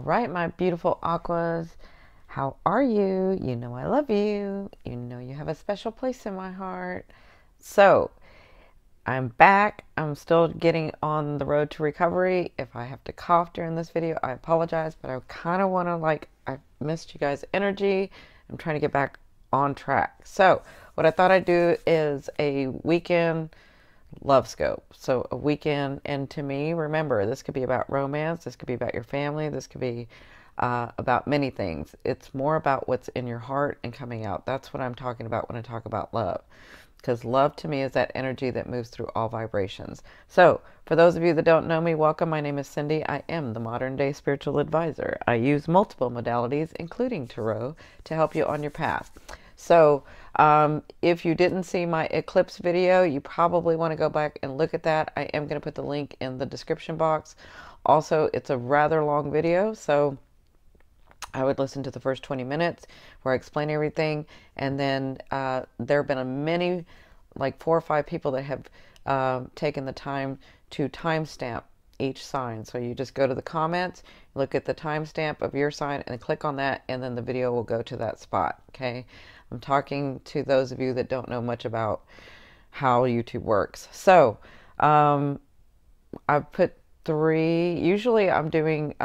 right, my beautiful aquas. How are you? You know I love you. You know you have a special place in my heart. So, I'm back. I'm still getting on the road to recovery. If I have to cough during this video, I apologize, but I kind of want to, I missed you guys' energy. I'm trying to get back on track. So, what I thought I'd do is a weekend love scope. So a weekend, and to me, remember, this could be about romance, this could be about your family, this could be about many things. It's more about what's in your heart and coming out. That's what I'm talking about when I talk about love. Because love to me is that energy that moves through all vibrations. So, for those of you that don't know me, welcome. My name is Cindy. I am the modern day spiritual advisor. I use multiple modalities, including tarot, to help you on your path. So, if you didn't see my eclipse video, you probably want to go back and look at that. I am going to put the link in the description box. Also, it's a rather long video, so I would listen to the first 20 minutes where I explain everything. And then there have been many, like 4 or 5 people that have taken the time to timestamp each sign. So you just go to the comments, look at the timestamp of your sign and click on that, and then the video will go to that spot. Okay. I'm talking to those of you that don't know much about how YouTube works. So I've put 3. Usually I'm doing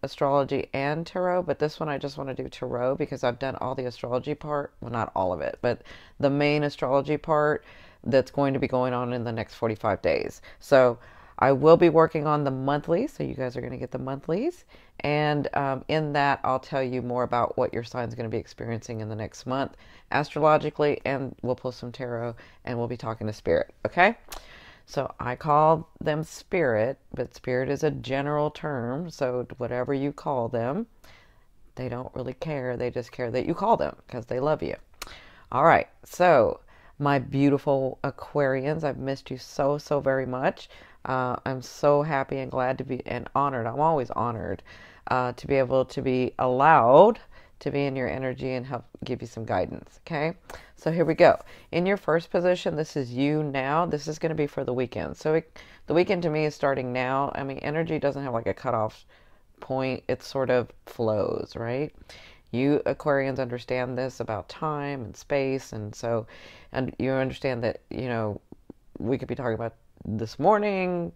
astrology and tarot, but this one I just want to do tarot because I've done all the astrology part. Well, not all of it, but the main astrology part that's going to be going on in the next 45 days. So I will be working on the monthlies, so you guys are going to get the monthlies. And in that, I'll tell you more about what your sign's going to be experiencing in the next month astrologically, and we'll pull some tarot, and we'll be talking to spirit, okay? So I call them spirit, but spirit is a general term, so whatever you call them, they don't really care. They just care that you call them because they love you. All right, so my beautiful Aquarians, I've missed you so, so very much. I'm so happy and glad to be, and honored. I'm always honored to be able to be allowed to be in your energy and help give you some guidance. Okay, so here we go. In your first position, this is you now. This is going to be for the weekend. So the weekend to me is starting now. I mean, energy doesn't have like a cutoff point. It sort of flows, right? You Aquarians understand this about time and space, and you understand that, you know, we could be talking about this morning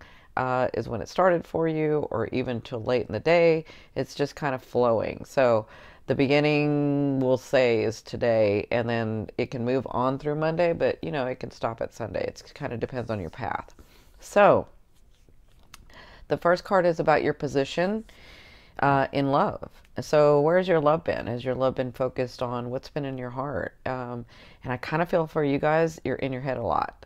is when it started for you, or even till late in the day. It's just kind of flowing. So the beginning, we'll say, is today, and then it can move on through Monday, but, you know, it can stop at Sunday. It kind of depends on your path. So the first card is about your position in love. So where's your love been? Has your love been focused on what's been in your heart? And I kind of feel for you guys, you're in your head a lot.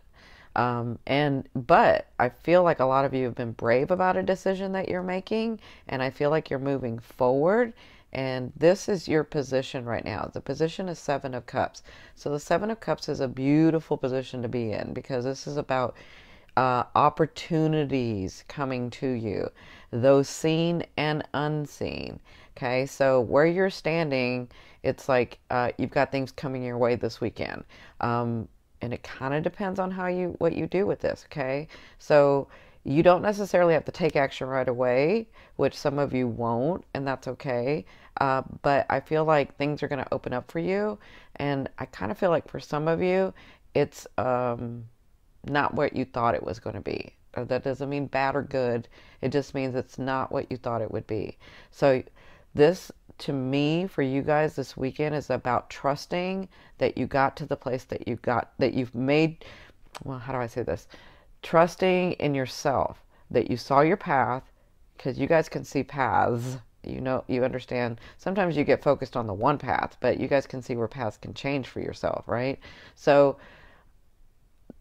But I feel like a lot of you have been brave about a decision that you're making, and I feel like you're moving forward, and this is your position right now. The position is 7 of Cups. So the 7 of Cups is a beautiful position to be in because this is about opportunities coming to you, those seen and unseen. Okay, so where you're standing, it's like you've got things coming your way this weekend. And it kind of depends on what you do with this, okay? So you don't necessarily have to take action right away, which some of you won't, and that's okay. But I feel like things are going to open up for you, and I kind of feel like for some of you, it's not what you thought it was going to be. That doesn't mean bad or good. It just means it's not what you thought it would be. So this, to me, for you guys this weekend, is about trusting that you got to the place that you've made. Well, how do I say this? Trusting in yourself, that you saw your path, because you guys can see paths. You know, you understand. Sometimes you get focused on the one path, but you guys can see where paths can change for yourself, right? So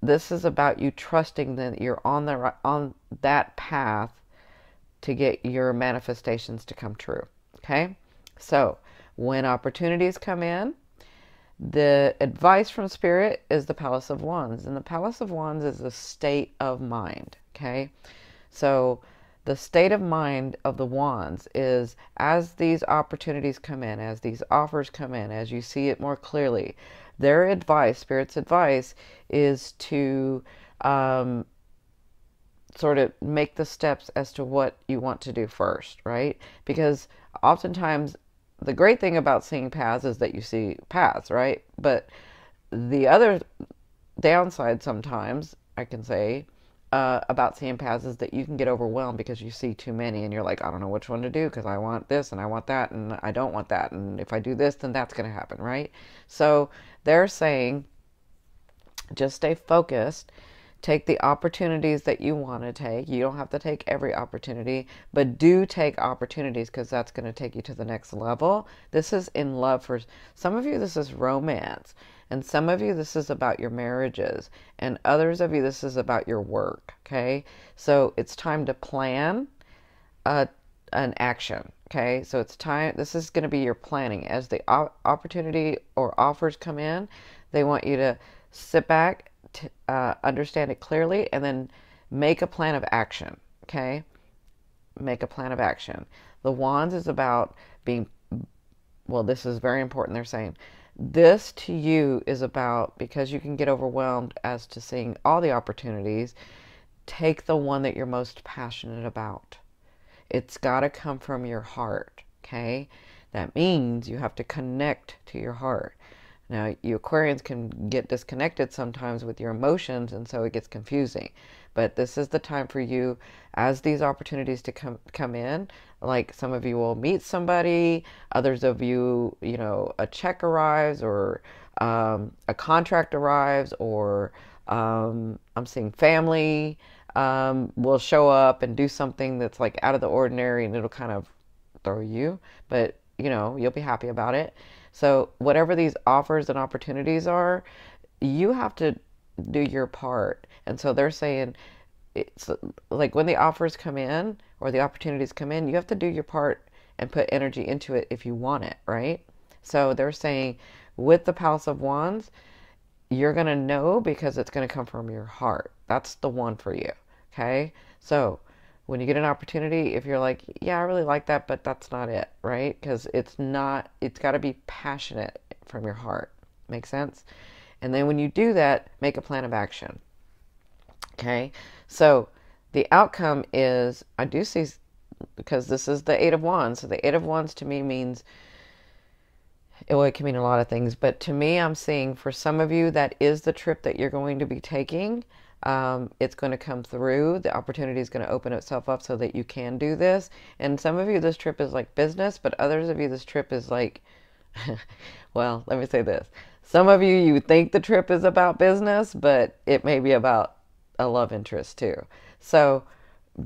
this is about you trusting that you're on that path to get your manifestations to come true. Okay? So when opportunities come in, the advice from Spirit is the Palace of Wands. And the Palace of Wands is a state of mind. Okay? So the state of mind of the Wands is, as these opportunities come in, as these offers come in, as you see it more clearly, their advice, Spirit's advice, is to sort of make the steps as to what you want to do first, right? Because oftentimes the great thing about seeing paths is that you see paths, right? But the other downside sometimes, I can say, about seeing paths is that you can get overwhelmed because you see too many and you're like, I don't know which one to do because I want this and I want that and I don't want that. And if I do this, then that's going to happen, right? So they're saying just stay focused. Take the opportunities that you want to take. You don't have to take every opportunity, but do take opportunities because that's going to take you to the next level. This is in love for some of you, this is romance. And some of you, this is about your marriages. And others of you, this is about your work. Okay. So it's time to plan an action. Okay. So it's time, this is going to be your planning. As the opportunity or offers come in, they want you to sit back, understand it clearly, and then make a plan of action. Okay? Make a plan of action. The wands is about being, well, this is very important. They're saying this to you is about, because you can get overwhelmed as to seeing all the opportunities, take the one that you're most passionate about. It's got to come from your heart. Okay? That means you have to connect to your heart. Now, you Aquarians can get disconnected sometimes with your emotions, and so it gets confusing. But this is the time for you, as these opportunities to come in. Like some of you will meet somebody, others of you, you know, a check arrives, or a contract arrives, or I'm seeing family will show up and do something that's like out of the ordinary, and it'll kind of throw you, but you know, you'll be happy about it. So whatever these offers and opportunities are, you have to do your part. And so they're saying, it's like when the offers come in or the opportunities come in, you have to do your part and put energy into it if you want it, right? So they're saying with the Palace of Wands, you're going to know because it's going to come from your heart. That's the one for you. Okay. So when you get an opportunity, if you're like, yeah, I really like that, but that's not it, right? Because it's not, it's got to be passionate from your heart. Make sense? And then when you do that, make a plan of action. Okay? So the outcome is, I do see, because this is the Eight of Wands. So the Eight of Wands to me means, well, it can mean a lot of things, but to me, I'm seeing for some of you, that is the trip that you're going to be taking. It's going to come through. The opportunity is going to open itself up so that you can do this. And some of you, this trip is like business, but others of you, this trip is like, well, let me say this. Some of you, you think the trip is about business, but it may be about a love interest too. So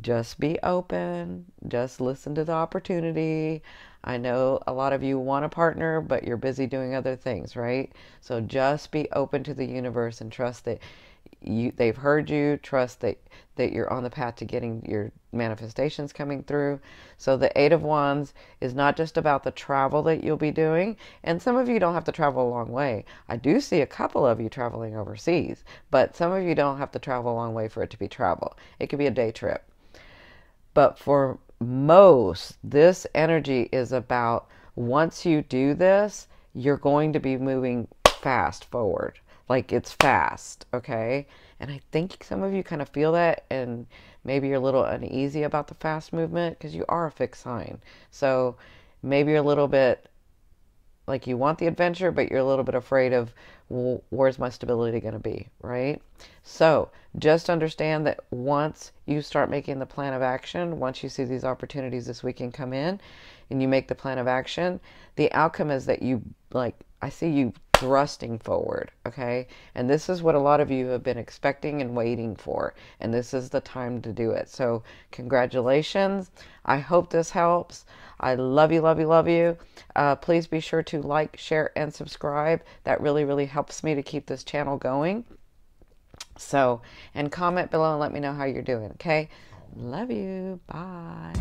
just be open. Just listen to the opportunity. I know a lot of you want a partner, but you're busy doing other things, right? So just be open to the universe and trust that they've heard you. Trust that you're on the path to getting your manifestations coming through. So the Eight of Wands is not just about the travel that you'll be doing. And some of you don't have to travel a long way. I do see a couple of you traveling overseas, but some of you don't have to travel a long way for it to be travel. It could be a day trip. But for most, this energy is about, once you do this, you're going to be moving fast forward. Like it's fast, okay? And I think some of you kind of feel that, and maybe you're a little uneasy about the fast movement because you are a fixed sign. So maybe you're a little bit like you want the adventure, but you're a little bit afraid of, well, where's my stability going to be, right? So just understand that once you start making the plan of action, once you see these opportunities this weekend come in and you make the plan of action, the outcome is that you, like, I see you thrusting forward, okay? And this is what a lot of you have been expecting and waiting for, and this is the time to do it. So congratulations. I hope this helps. I love you, love you, love you. Please be sure to like, share, and subscribe. That really, really helps me to keep this channel going. So, and comment below and let me know how you're doing, okay? Love you. Bye.